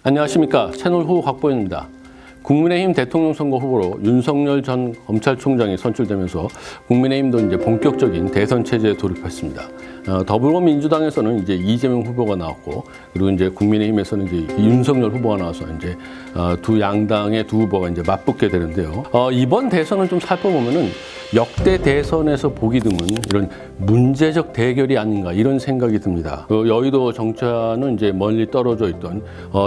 안녕하십니까. 채널 후 곽보현입니다. 국민의힘 대통령 선거 후보로 윤석열 전 검찰총장이 선출되면서 국민의힘도 이제 본격적인 대선 체제에 돌입했습니다. 더불어민주당에서는 이제 이재명 후보가 나왔고, 그리고 이제 국민의힘에서는 이제 윤석열 후보가 나와서 이제 두 양당의 두 후보가 이제 맞붙게 되는데요. 이번 대선을 좀 살펴보면은 역대 대선에서 보기 드문 이런 문제적 대결이 아닌가 이런 생각이 듭니다. 여의도 정치와는 이제 멀리 떨어져 있던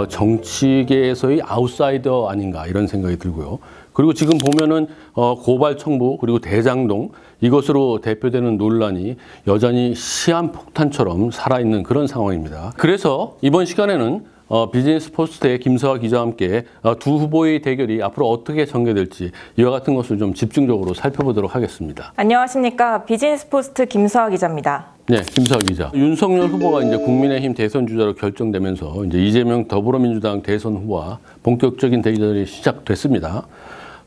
정치계에서의 아웃사이더 아닌가 이런 생각이 들고요. 그리고 지금 보면은 고발 청부 그리고 대장동 이것으로 대표되는 논란이 여전히 시한폭탄처럼 살아있는 그런 상황입니다. 그래서 이번 시간에는 비즈니스 포스트의 김서아 기자와 함께 두 후보의 대결이 앞으로 어떻게 전개될지 이와 같은 것을 좀 집중적으로 살펴보도록 하겠습니다. 안녕하십니까. 비즈니스 포스트 김서아 기자입니다. 네, 김서아 기자. 윤석열 후보가 이제 국민의힘 대선 주자로 결정되면서 이제 이재명 더불어민주당 대선 후보와 본격적인 대결이 시작됐습니다.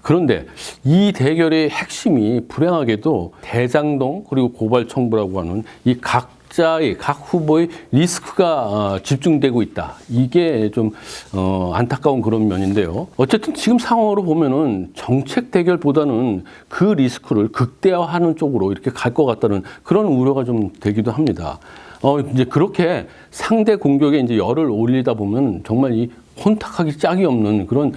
그런데 이 대결의 핵심이 불행하게도 대장동 그리고 고발 청부라고 하는 이 각자의 각 후보의 리스크가 집중되고 있다. 이게 좀 안타까운 그런 면인데요. 어쨌든 지금 상황으로 보면은 정책 대결보다는 그 리스크를 극대화하는 쪽으로 이렇게 갈 것 같다는 그런 우려가 좀 되기도 합니다. 이제 그렇게 상대 공격에 이제 열을 올리다 보면 정말 이 혼탁하기 짝이 없는 그런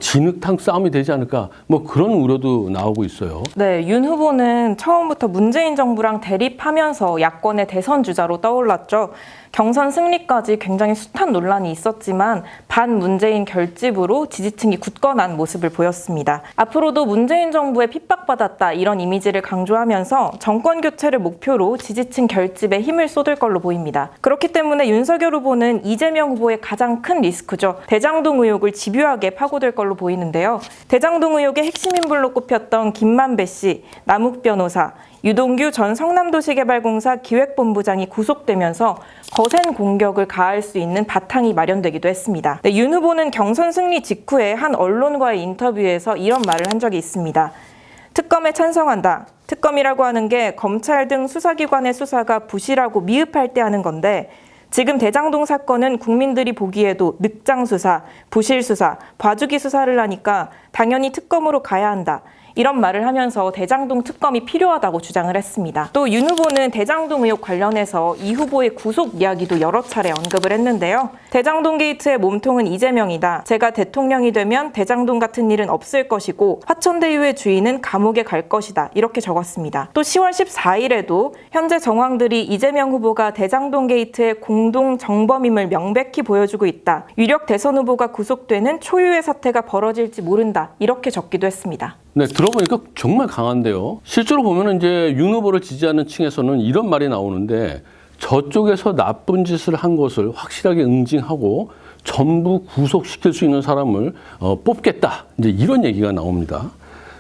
진흙탕 싸움이 되지 않을까 뭐 그런 우려도 나오고 있어요. 네, 윤 후보는 처음부터 문재인 정부랑 대립하면서 야권의 대선 주자로 떠올랐죠. 경선 승리까지 굉장히 숱한 논란이 있었지만 반문재인 결집으로 지지층이 굳건한 모습을 보였습니다. 앞으로도 문재인 정부에 핍박받았다 이런 이미지를 강조하면서 정권 교체를 목표로 지지층 결집에 힘을 쏟을 걸로 보입니다. 그렇기 때문에 윤석열 후보는 이재명 후보의 가장 큰 리스크죠. 대장동 의혹을 집요하게 파고들 걸로 보이는데요. 대장동 의혹의 핵심 인물로 꼽혔던 김만배 씨, 남욱 변호사, 유동규 전 성남도시개발공사 기획본부장이 구속되면서 거센 공격을 가할 수 있는 바탕이 마련되기도 했습니다. 네, 윤 후보는 경선 승리 직후에 한 언론과의 인터뷰에서 이런 말을 한 적이 있습니다. 특검에 찬성한다. 특검이라고 하는 게 검찰 등 수사기관의 수사가 부실하고 미흡할 때 하는 건데 지금 대장동 사건은 국민들이 보기에도 늑장 수사, 부실 수사, 봐주기 수사를 하니까 당연히 특검으로 가야 한다. 이런 말을 하면서 대장동 특검이 필요하다고 주장을 했습니다. 또 윤 후보는 대장동 의혹 관련해서 이 후보의 구속 이야기도 여러 차례 언급을 했는데요. 대장동 게이트의 몸통은 이재명이다. 제가 대통령이 되면 대장동 같은 일은 없을 것이고 화천대유의 주인은 감옥에 갈 것이다. 이렇게 적었습니다. 또 10월 14일에도 현재 정황들이 이재명 후보가 대장동 게이트의 공동 정범임을 명백히 보여주고 있다. 유력 대선 후보가 구속되는 초유의 사태가 벌어질지 모른다. 이렇게 적기도 했습니다. 네, 들어보니까 정말 강한데요. 실제로 보면 이제 윤 후보를 지지하는 층에서는 이런 말이 나오는데 저쪽에서 나쁜 짓을 한 것을 확실하게 응징하고 전부 구속시킬 수 있는 사람을 뽑겠다. 이제 이런 얘기가 나옵니다.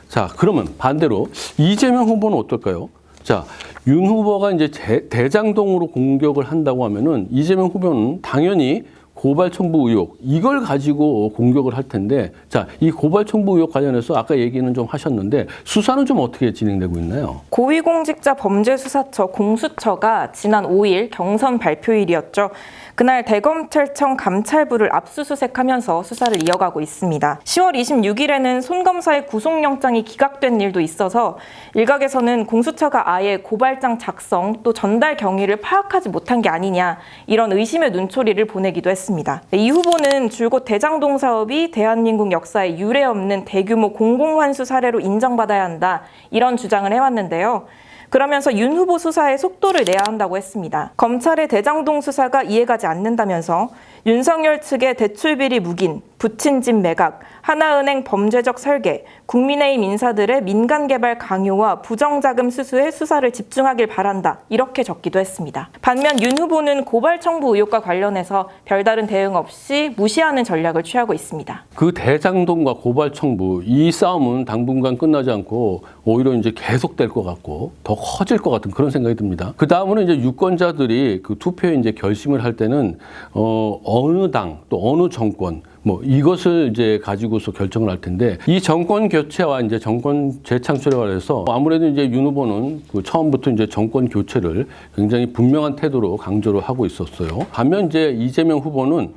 자, 그러면 반대로 이재명 후보는 어떨까요? 자, 윤 후보가 이제 대장동으로 공격을 한다고 하면은 이재명 후보는 당연히 고발 청부 의혹 이걸 가지고 공격을 할 텐데, 자, 이 고발 청부 의혹 관련해서 아까 얘기는 좀 하셨는데 수사는 좀 어떻게 진행되고 있나요? 고위공직자 범죄수사처 공수처가 지난 5일 경선 발표일이었죠. 그날 대검찰청 감찰부를 압수수색하면서 수사를 이어가고 있습니다. 10월 26일에는 손 검사의 구속영장이 기각된 일도 있어서 일각에서는 공수처가 아예 고발장 작성 또 전달 경위를 파악하지 못한 게 아니냐 이런 의심의 눈초리를 보내기도 했습니다. 이 후보는 줄곧 대장동 사업이 대한민국 역사에 유례없는 대규모 공공환수 사례로 인정받아야 한다 이런 주장을 해왔는데요. 그러면서 윤 후보 수사에 속도를 내야 한다고 했습니다. 검찰의 대장동 수사가 이해가지 않는다면서 윤석열 측의 대출비리 묵인, 부친집 매각, 하나은행 범죄적 설계, 국민의힘 인사들의 민간개발 강요와 부정자금 수수에 수사를 집중하길 바란다. 이렇게 적기도 했습니다. 반면 윤 후보는 고발 청부 의혹과 관련해서 별다른 대응 없이 무시하는 전략을 취하고 있습니다. 그 대장동과 고발 청부 이 싸움은 당분간 끝나지 않고 오히려 이제 계속될 것 같고 더 커질 것 같은 그런 생각이 듭니다. 그 다음으로 이제 유권자들이 그 투표에 이제 결심을 할 때는 어느 당 또 어느 정권 뭐 이것을 이제 가지고서 결정을 할 텐데 이 정권 교체와 이제 정권 재창출에 관해서 아무래도 이제 윤 후보는 그 처음부터 이제 정권 교체를 굉장히 분명한 태도로 강조를 하고 있었어요. 반면 이제 이재명 후보는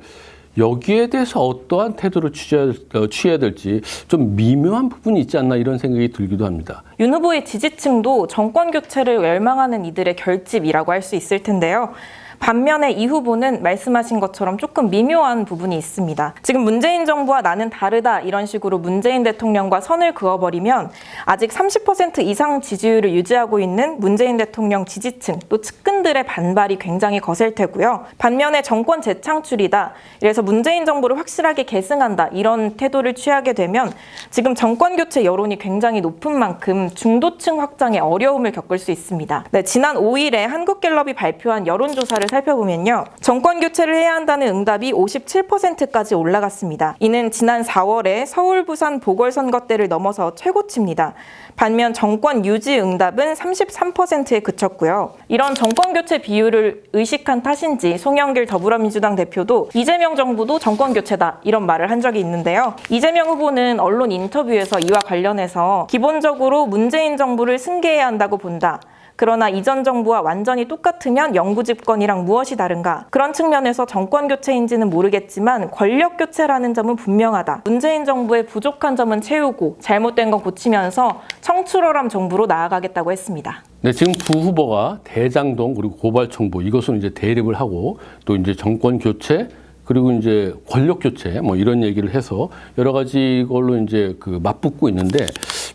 여기에 대해서 어떠한 태도를 취해야 될지 좀 미묘한 부분이 있지 않나 이런 생각이 들기도 합니다. 윤 후보의 지지층도 정권 교체를 열망하는 이들의 결집이라고 할 수 있을 텐데요. 반면에 이 후보는 말씀하신 것처럼 조금 미묘한 부분이 있습니다. 지금 문재인 정부와 나는 다르다 이런 식으로 문재인 대통령과 선을 그어버리면 아직 30% 이상 지지율을 유지하고 있는 문재인 대통령 지지층 또 측근들의 반발이 굉장히 거셀 테고요. 반면에 정권 재창출이다. 그래서 문재인 정부를 확실하게 계승한다. 이런 태도를 취하게 되면 지금 정권 교체 여론이 굉장히 높은 만큼 중도층 확장에 어려움을 겪을 수 있습니다. 네, 지난 5일에 한국갤럽이 발표한 여론조사를 살펴보면요. 정권 교체를 해야 한다는 응답이 57%까지 올라갔습니다. 이는 지난 4월에 서울, 부산 보궐선거 때를 넘어서 최고치입니다. 반면 정권 유지 응답은 33%에 그쳤고요. 이런 정권 교체 비율을 의식한 탓인지 송영길 더불어민주당 대표도 이재명 정부도 정권 교체다 이런 말을 한 적이 있는데요. 이재명 후보는 언론 인터뷰에서 이와 관련해서 기본적으로 문재인 정부를 승계해야 한다고 본다. 그러나 이전 정부와 완전히 똑같으면 영구 집권이랑 무엇이 다른가? 그런 측면에서 정권 교체인지는 모르겠지만 권력 교체라는 점은 분명하다. 문재인 정부의 부족한 점은 채우고 잘못된 건 고치면서 청출어람 정부로 나아가겠다고 했습니다. 네, 지금 두 후보가 대장동 그리고 고발청부 이것은 이제 대립을 하고 또 이제 정권 교체 그리고 이제 권력 교체 뭐 이런 얘기를 해서 여러 가지 걸로 이제 그 맞붙고 있는데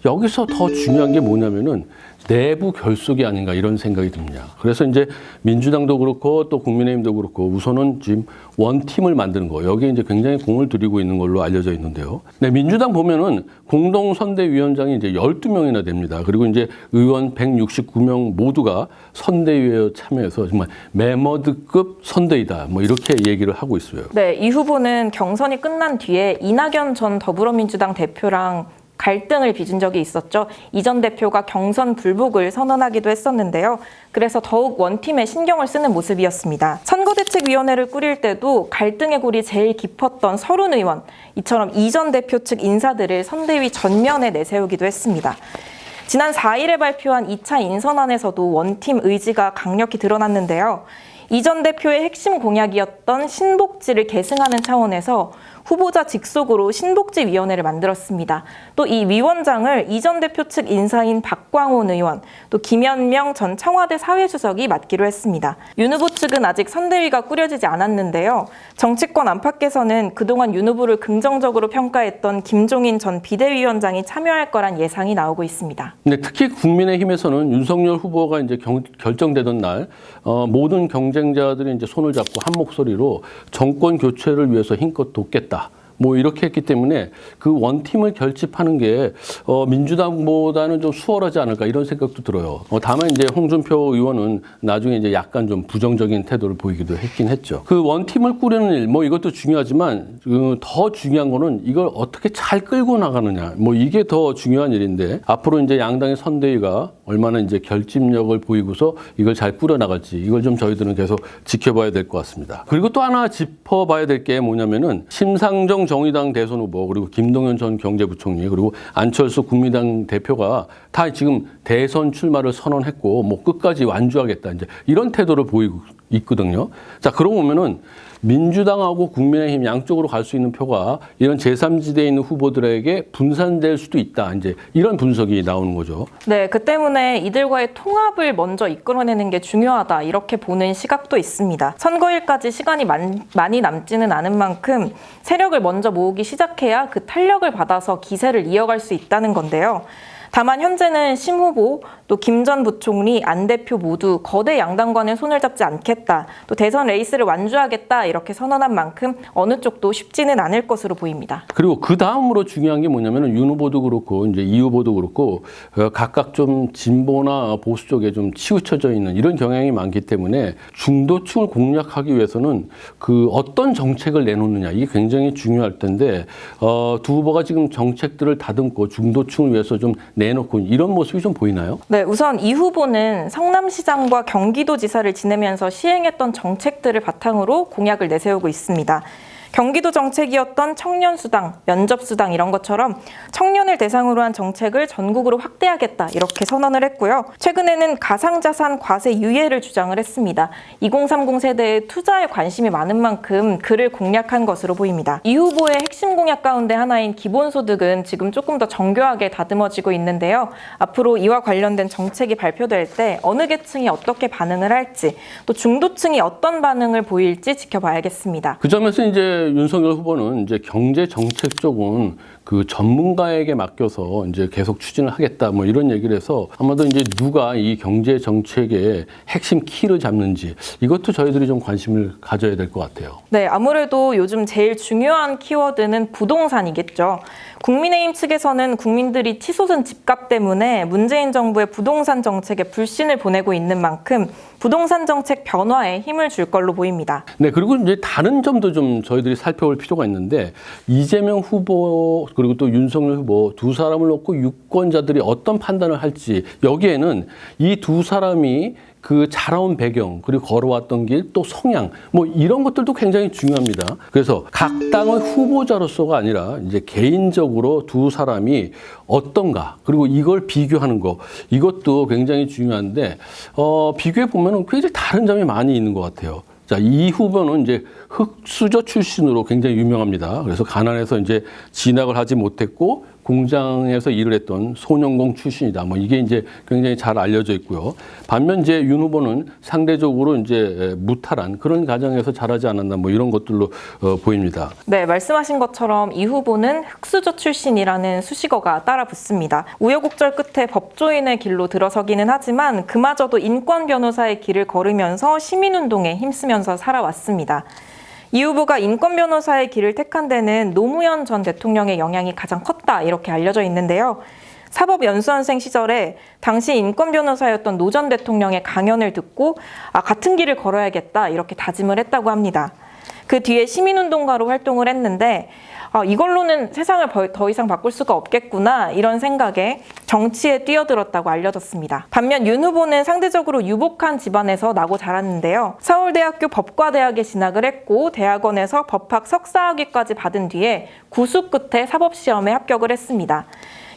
여기서 더 중요한 게 뭐냐면은 내부 결속이 아닌가 이런 생각이 듭니다. 그래서 이제 민주당도 그렇고 또 국민의힘도 그렇고 우선은 지금 원팀을 만드는 거 여기에 이제 굉장히 공을 들이고 있는 걸로 알려져 있는데요. 네, 민주당 보면은 공동선대위원장이 이제 12명이나 됩니다. 그리고 이제 의원 169명 모두가 선대위에 참여해서 정말 메머드급 선대위다. 뭐 이렇게 얘기를 하고 있어요. 네, 이 후보는 경선이 끝난 뒤에 이낙연 전 더불어민주당 대표랑 갈등을 빚은 적이 있었죠. 이 전 대표가 경선 불복을 선언하기도 했었는데요. 그래서 더욱 원팀에 신경을 쓰는 모습이었습니다. 선거대책위원회를 꾸릴 때도 갈등의 골이 제일 깊었던 서른 의원, 이처럼 이 전 대표 측 인사들을 선대위 전면에 내세우기도 했습니다. 지난 4일에 발표한 2차 인선안에서도 원팀 의지가 강력히 드러났는데요. 이 전 대표의 핵심 공약이었던 신복지를 계승하는 차원에서 후보자 직속으로 신복지위원회를 만들었습니다. 또 이 위원장을 이 전 대표 측 인사인 박광온 의원, 또 김현명 전 청와대 사회수석이 맡기로 했습니다. 윤 후보 측은 아직 선대위가 꾸려지지 않았는데요. 정치권 안팎에서는 그동안 윤 후보를 긍정적으로 평가했던 김종인 전 비대위원장이 참여할 거란 예상이 나오고 있습니다. 네, 특히 국민의힘에서는 윤석열 후보가 이제 결정되던 날 모든 경쟁자들이 이제 손을 잡고 한 목소리로 정권 교체를 위해서 힘껏 돕겠다. 뭐 이렇게 했기 때문에 그 원팀을 결집하는 게 민주당보다는 좀 수월하지 않을까 이런 생각도 들어요. 다만 이제 홍준표 의원은 나중에 이제 약간 좀 부정적인 태도를 보이기도 했긴 했죠. 그 원팀을 꾸리는 일, 뭐 이것도 중요하지만 더 중요한 거는 이걸 어떻게 잘 끌고 나가느냐. 뭐 이게 더 중요한 일인데 앞으로 이제 양당의 선대위가 얼마나 이제 결집력을 보이고서 이걸 잘 꾸려 나갈지 이걸 좀 저희들은 계속 지켜봐야 될 것 같습니다. 그리고 또 하나 짚어봐야 될 게 뭐냐면은 심상정 정의당 대선 후보 그리고 김동연 전 경제부총리 그리고 안철수 국민당 대표가 다 지금 대선 출마를 선언했고 뭐 끝까지 완주하겠다 이제 이런 태도를 보이고 있거든요. 자, 그러고 보면은 민주당하고 국민의힘 양쪽으로 갈 수 있는 표가 이런 제3지대에 있는 후보들에게 분산될 수도 있다. 이제 이런 분석이 나오는 거죠. 네, 그 때문에 이들과의 통합을 먼저 이끌어내는 게 중요하다. 이렇게 보는 시각도 있습니다. 선거일까지 시간이 많이 남지는 않은 만큼 세력을 먼저 모으기 시작해야 그 탄력을 받아서 기세를 이어갈 수 있다는 건데요. 다만 현재는 심 후보, 또 김 전 부총리, 안 대표 모두 거대 양당과는 손을 잡지 않겠다. 또 대선 레이스를 완주하겠다. 이렇게 선언한 만큼 어느 쪽도 쉽지는 않을 것으로 보입니다. 그리고 그 다음으로 중요한 게 뭐냐면은 윤 후보도 그렇고 이제 이 후보도 그렇고 각각 좀 진보나 보수 쪽에 좀 치우쳐져 있는 이런 경향이 많기 때문에 중도층을 공략하기 위해서는 그 어떤 정책을 내놓느냐 이게 굉장히 중요할 텐데 두 후보가 지금 정책들을 다듬고 중도층을 위해서 좀 내놓고 이런 모습이 좀 보이나요? 네, 우선 이 후보는 성남시장과 경기도지사를 지내면서 시행했던 정책들을 바탕으로 공약을 내세우고 있습니다. 경기도 정책이었던 청년수당, 면접수당 이런 것처럼 청년을 대상으로 한 정책을 전국으로 확대하겠다 이렇게 선언을 했고요. 최근에는 가상자산 과세 유예를 주장을 했습니다. 2030 세대의 투자에 관심이 많은 만큼 그를 공략한 것으로 보입니다. 이 후보의 핵심 공약 가운데 하나인 기본소득은 지금 조금 더 정교하게 다듬어지고 있는데요. 앞으로 이와 관련된 정책이 발표될 때 어느 계층이 어떻게 반응을 할지 또 중도층이 어떤 반응을 보일지 지켜봐야겠습니다. 그 점에서 이제 윤석열 후보는 이제 경제 정책 쪽은 그 전문가에게 맡겨서 이제 계속 추진을 하겠다 뭐 이런 얘기를 해서 아마도 이제 누가 이 경제 정책의 핵심 키를 잡는지 이것도 저희들이 좀 관심을 가져야 될 것 같아요. 네, 아무래도 요즘 제일 중요한 키워드는 부동산이겠죠. 국민의힘 측에서는 국민들이 치솟은 집값 때문에 문재인 정부의 부동산 정책에 불신을 보내고 있는 만큼 부동산 정책 변화에 힘을 줄 걸로 보입니다. 네, 그리고 이제 다른 점도 좀 저희들이 살펴볼 필요가 있는데 이재명 후보 그리고 또 윤석열 후보 두 사람을 놓고 유권자들이 어떤 판단을 할지 여기에는 이 두 사람이 그 자라온 배경 그리고 걸어왔던 길 또 성향 뭐 이런 것들도 굉장히 중요합니다. 그래서 각 당의 후보자로서가 아니라 이제 개인적으로 두 사람이 어떤가 그리고 이걸 비교하는 거 이것도 굉장히 중요한데 비교해 보면은 굉장히 다른 점이 많이 있는 것 같아요. 자, 이 후보는 이제 흙수저 출신으로 굉장히 유명합니다. 그래서 가난해서 이제 진학을 하지 못했고 공장에서 일을 했던 소년공 출신이다. 뭐 이게 이제 굉장히 잘 알려져 있고요. 반면 이제 윤 후보는 상대적으로 이제 무탈한 그런 가정에서 자라지 않았나 뭐 이런 것들로 보입니다. 네, 말씀하신 것처럼 이 후보는 흙수저 출신이라는 수식어가 따라 붙습니다. 우여곡절 끝에 법조인의 길로 들어서기는 하지만 그마저도 인권 변호사의 길을 걸으면서 시민운동에 힘쓰면서 살아왔습니다. 이 후보가 인권 변호사의 길을 택한 데는 노무현 전 대통령의 영향이 가장 컸다 이렇게 알려져 있는데요. 사법연수원생 시절에 당시 인권 변호사였던 노 전 대통령의 강연을 듣고 같은 길을 걸어야겠다 이렇게 다짐을 했다고 합니다. 그 뒤에 시민운동가로 활동을 했는데 이걸로는 세상을 더 이상 바꿀 수가 없겠구나 이런 생각에 정치에 뛰어들었다고 알려졌습니다. 반면 윤 후보는 상대적으로 유복한 집안에서 나고 자랐는데요. 서울대학교 법과대학에 진학을 했고 대학원에서 법학 석사학위까지 받은 뒤에 구수 끝에 사법시험에 합격을 했습니다.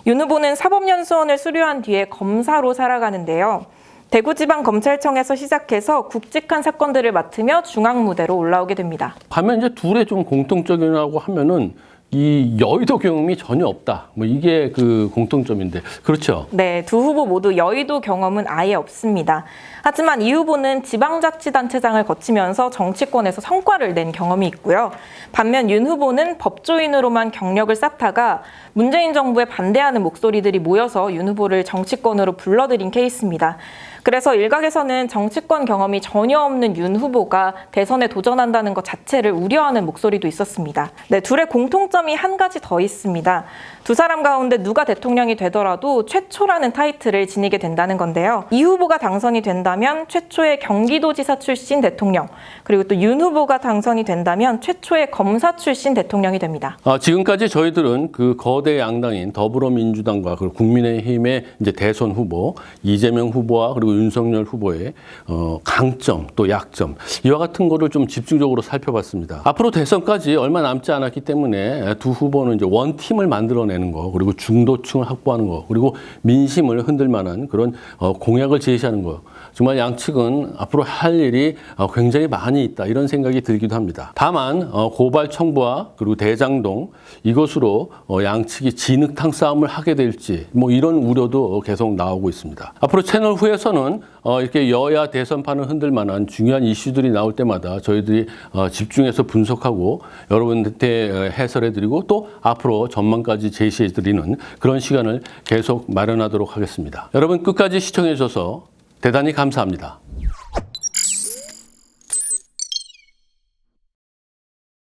윤 후보는 사법연수원을 수료한 뒤에 검사로 살아가는데요. 대구지방검찰청에서 시작해서 굵직한 사건들을 맡으며 중앙무대로 올라오게 됩니다. 반면 이제 둘의 좀 공통점이라고 하면은 이 여의도 경험이 전혀 없다. 뭐 이게 그 공통점인데 그렇죠? 네, 두 후보 모두 여의도 경험은 아예 없습니다. 하지만 이 후보는 지방자치단체장을 거치면서 정치권에서 성과를 낸 경험이 있고요. 반면 윤 후보는 법조인으로만 경력을 쌓다가 문재인 정부에 반대하는 목소리들이 모여서 윤 후보를 정치권으로 불러들인 케이스입니다. 그래서 일각에서는 정치권 경험이 전혀 없는 윤 후보가 대선에 도전한다는 것 자체를 우려하는 목소리도 있었습니다. 네, 둘의 공통점이 한 가지 더 있습니다. 두 사람 가운데 누가 대통령이 되더라도 최초라는 타이틀을 지니게 된다는 건데요. 이 후보가 당선이 된다면 최초의 경기도지사 출신 대통령, 그리고 또 윤 후보가 당선이 된다면 최초의 검사 출신 대통령이 됩니다. 지금까지 저희들은 그 거대 양당인 더불어민주당과 그리고 국민의힘의 이제 대선 후보 이재명 후보와 그리고 윤석열 후보의 강점 또 약점 이와 같은 거를 좀 집중적으로 살펴봤습니다. 앞으로 대선까지 얼마 남지 않았기 때문에 두 후보는 이제 원팀을 만들어내는 거 그리고 중도층을 확보하는 거 그리고 민심을 흔들 만한 그런 공약을 제시하는 거 정말 양측은 앞으로 할 일이 굉장히 많이 있다 이런 생각이 들기도 합니다. 다만 고발 청부와 그리고 대장동 이것으로 양측이 진흙탕 싸움을 하게 될지 뭐 이런 우려도 계속 나오고 있습니다. 앞으로 채널 후에서는 이렇게 여야 대선판을 흔들 만한 중요한 이슈들이 나올 때마다 저희들이 집중해서 분석하고 여러분한테 해설해드리고 또 앞으로 전망까지 제시해드리는 그런 시간을 계속 마련하도록 하겠습니다. 여러분 끝까지 시청해주셔서 대단히 감사합니다.